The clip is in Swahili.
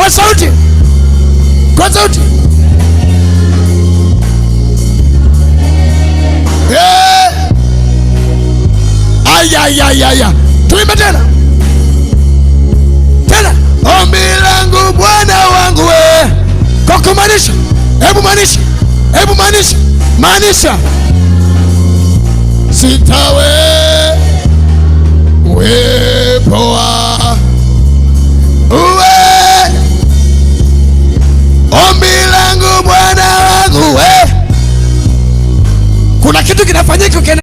Kwa sauti, kwa sauti. Aya, tuimbe tena tena. Ombi langu Bwana wangu we, kwa kumaanisha, hebu maanisha, sitawe uwepo wa uwe. Ombi langu Bwana wangu we, kuna kitu kinafanyika.